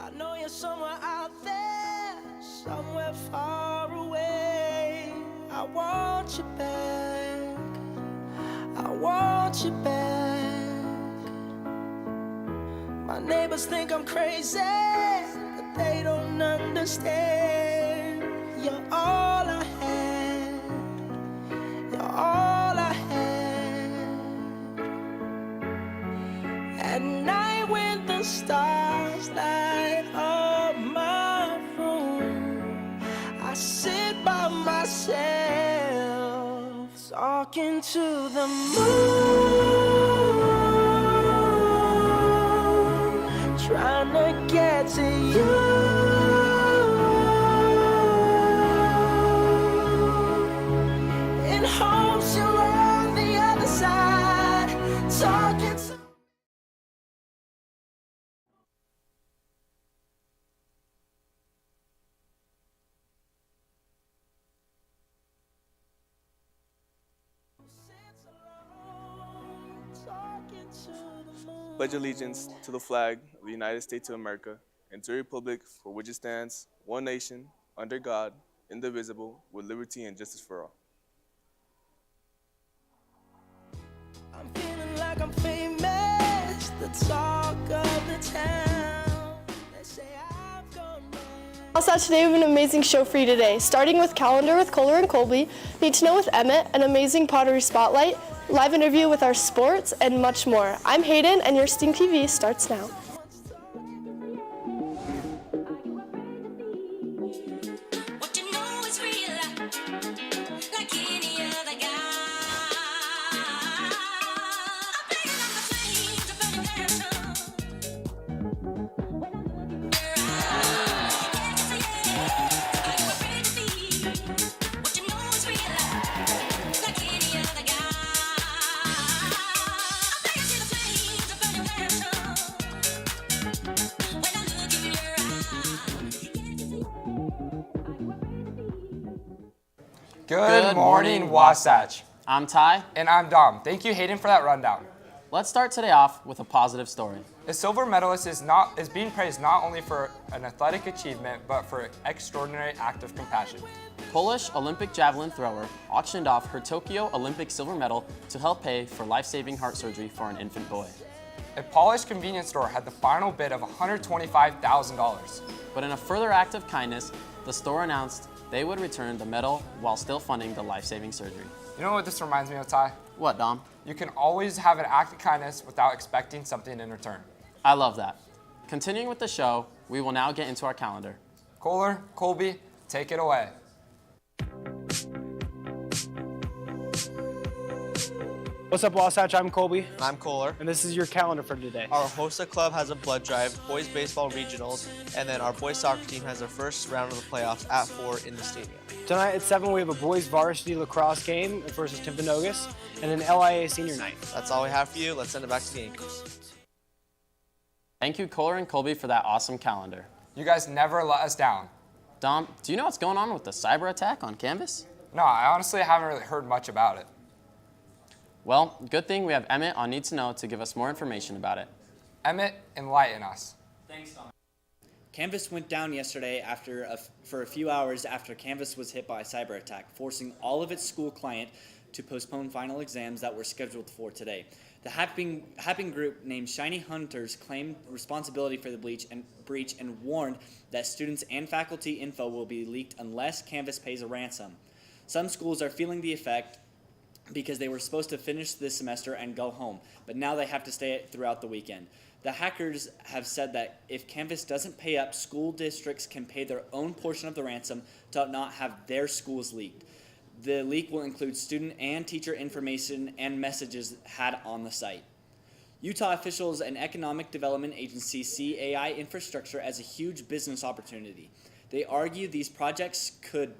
I know you're somewhere out there, somewhere far away. I want you back, I want you back. My neighbors think I'm crazy, but they don't understand. You're all I had, you're all I had. At night when the stars light up my room, I sit by myself, talking to the moon, trying to get to you. In hopes you're on the other side, talking to. Pledge allegiance to the flag of the United States of America and to the republic for which it stands, one nation, under God, indivisible, with liberty and justice for all. I'm feeling like I'm famous, the talk of the town. They say I've gone mad. Wasatch, today we have an amazing show for you today. Starting with Calendar with Kohler and Colby, Need to Know with Emmett, an amazing pottery spotlight, live interview with our sports, and much more. I'm Hayden, and your Sting TV starts now. What you know is real, like any other guy. I'm playing on the flames of burning passion. When I look in your eyes, are you afraid to be? What you know is real, like any other guy. I'm playing to the flames of burning passion. When I look in your Good morning, Wasatch. I'm Ty. And I'm Dom. Thank you, Hayden, for that rundown. Let's start today off with a positive story. The silver medalist is being praised not only for an athletic achievement, but for an extraordinary act of compassion. Polish Olympic javelin thrower auctioned off her Tokyo Olympic silver medal to help pay for life-saving heart surgery for an infant boy. A Polish convenience store had the final bid of $125,000. But in a further act of kindness, the store announced they would return the medal while still funding the life-saving surgery. You know what this reminds me of, Ty? What, Dom? You can always have an act of kindness without expecting something in return. I love that. Continuing with the show, we will now get into our calendar. Kohler, Colby, take it away. What's up, Wasatch? I'm Colby, I'm Kohler. and this is your calendar for today. Our HOSA club has a blood drive, boys baseball regionals, and then our boys soccer team has their first round of the playoffs at 4 in the stadium. Tonight at 7, we have a boys varsity lacrosse game versus Timpanogos, and an LIA senior night. That's all we have for you. Let's send it back to the Yankees. Thank you, Kohler and Colby, for that awesome calendar. You guys never let us down. Dom, do you know what's going on with the cyber attack on Canvas? No, I honestly haven't really heard much about it. Well, good thing we have Emmett on Need to Know to give us more information about it. Emmett, enlighten us. Thanks, Dom. Canvas went down yesterday for a few hours after Canvas was hit by a cyber attack, forcing all of its school client to postpone final exams that were scheduled for today. The hacking group named Shiny Hunters claimed responsibility for the breach and warned that students and faculty info will be leaked unless Canvas pays a ransom. Some schools are feeling the effect because they were supposed to finish this semester and go home, but now they have to stay throughout the weekend. The hackers have said that if Canvas doesn't pay up, school districts can pay their own portion of the ransom to not have their schools leaked. The leak will include student and teacher information and messages had on the site. Utah officials and Economic Development Agency see AI infrastructure as a huge business opportunity. They argue these projects could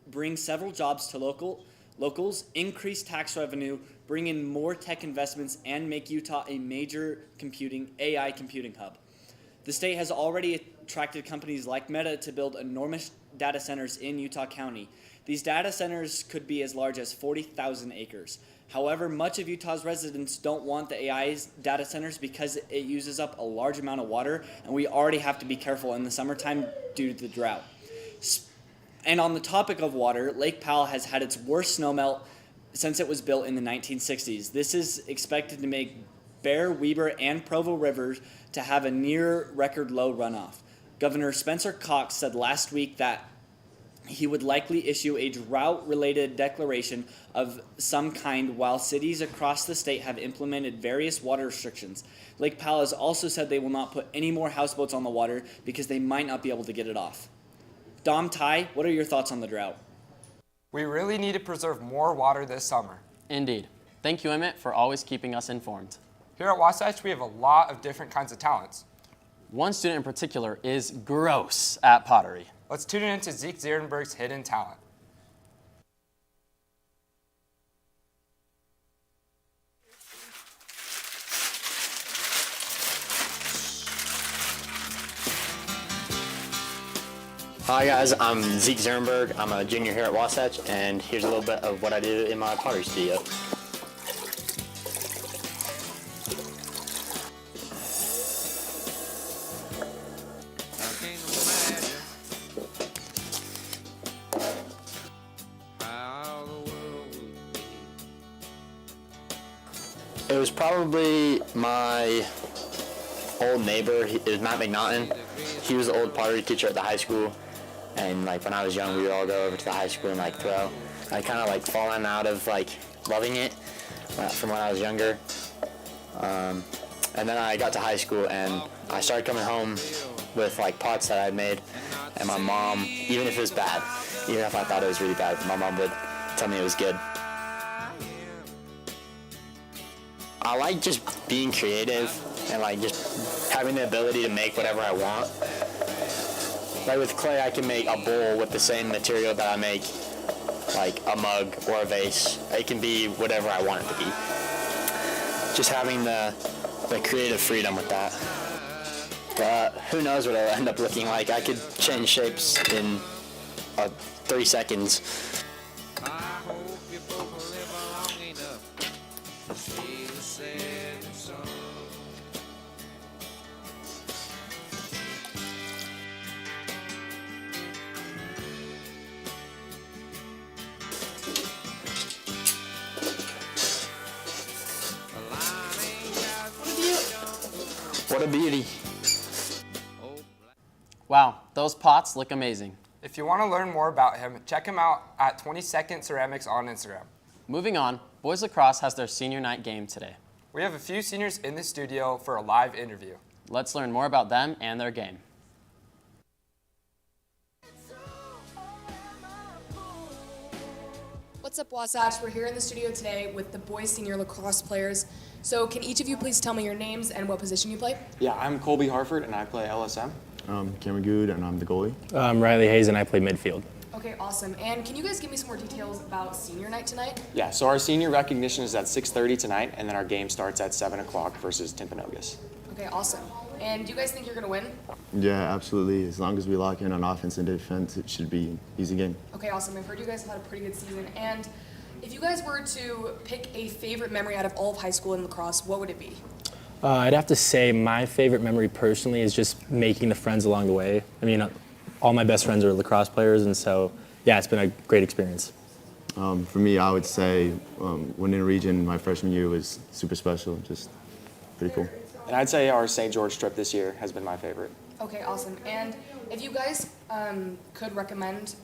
bring several jobs to locals, increase tax revenue, bring in more tech investments, and make Utah a major AI computing hub. The state has already attracted companies like Meta to build enormous data centers in Utah County. These data centers could be as large as 40,000 acres. However, much of Utah's residents don't want the AI's data centers because it uses up a large amount of water, and we already have to be careful in the summertime due to the drought. And on the topic of water, Lake Powell has had its worst snowmelt since it was built in the 1960s. This is expected to make Bear, Weber, and Provo rivers to have a near record low runoff. Governor Spencer Cox said last week that he would likely issue a drought-related declaration of some kind while cities across the state have implemented various water restrictions. Lake Powell has also said they will not put any more houseboats on the water because they might not be able to get it off. Dom, Ty, what are your thoughts on the drought? We really need to preserve more water this summer. Indeed. Thank you, Emmett, for always keeping us informed. Here at Wasatch, we have a lot of different kinds of talents. One student in particular is gross at pottery. Let's tune in to Zeke Zierenberg's hidden talent. Hi guys, I'm Zeke Zierenberg. I'm a junior here at Wasatch, and here's a little bit of what I do in my pottery studio. It was probably my old neighbor. It was Matt McNaughton. He was the old pottery teacher at the high school, and like when I was young, we would all go over to the high school and like throw. I kind of like fallen out of like loving it from when I was younger, and then I got to high school and I started coming home with like pots that I'd made, and my mom, even if it was bad, even if I thought it was really bad, my mom would tell me it was good. I like just being creative and like just having the ability to make whatever I want. Like with clay, I can make a bowl with the same material that I make like a mug or a vase. It can be whatever I want it to be. Just having the creative freedom with that. Who knows what it'll end up looking like. I could change shapes in 3 seconds. What a beauty. Wow, those pots look amazing. If you want to learn more about him, check him out at 20 Second Ceramics on Instagram. Moving on, boys lacrosse has their senior night game today. We have a few seniors in the studio for a live interview. Let's learn more about them and their game. What's up, Wasatch? We're here in the studio today with the boys senior lacrosse players. So can each of you please tell me your names and what position you play? Yeah, I'm Colby Harford, and I play LSM. Cameron Good, and I'm the goalie. I'm Riley Hayes, and I play midfield. Okay, awesome. And can you guys give me some more details about senior night tonight? Yeah, so our senior recognition is at 6:30 tonight, and then our game starts at 7 o'clock versus Timpanogos. Okay, awesome. And do you guys think you're going to win? Yeah, absolutely. As long as we lock in on offense and defense, it should be an easy game. Okay, awesome. I've heard you guys have had a pretty good season. And if you guys were to pick a favorite memory out of all of high school in lacrosse, what would it be? I'd have to say my favorite memory personally is just making the friends along the way. I mean, all my best friends are lacrosse players, and so, yeah, it's been a great experience. For me, I would say winning a region my freshman year was super special, just pretty cool. And I'd say our St. George trip this year has been my favorite. Okay, awesome. And if you guys could recommend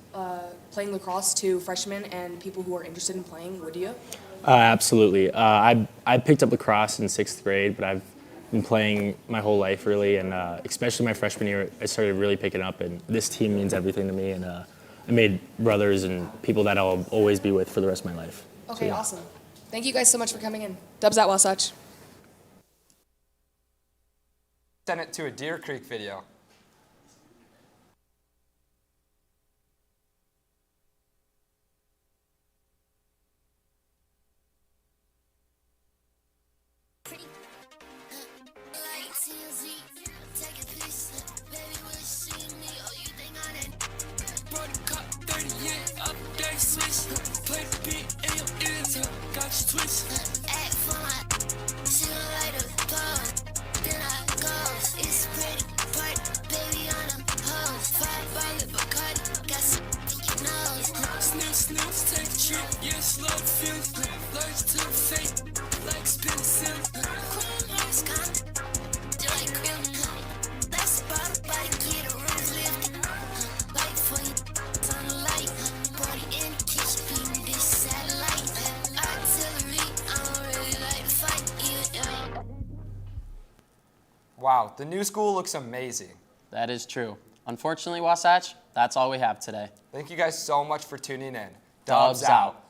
playing lacrosse to freshmen and people who are interested in playing, would you? Absolutely. I picked up lacrosse in 6th grade, but I've been playing my whole life, really, and especially my freshman year, I started really picking up, and this team means everything to me, and I made brothers and people that I'll always be with for the rest of my life. Okay, so, yeah. Awesome. Thank you guys so much for coming in. Dubs at Wasatch. Send it to a Deer Creek video. Like TLZ, take a piece twist. Act for my she don't like the pose. Then I go. It's pretty bright, baby on a hose. 5 ball of Bacardi, got some nose. Sniff, sniff, take a trip, yeah, slow feel. Lurch to the face, like spin silk. Queen hearts gone, like cream. Let's bottle body, get a roof lifted. Light for you, on the light. Party in the kitchen, beam this satellite. Artillery, I don't really like to fight, yeah. Wow, the new school looks amazing. That is true. Unfortunately, Wasatch, that's all we have today. Thank you guys so much for tuning in. Dubs out.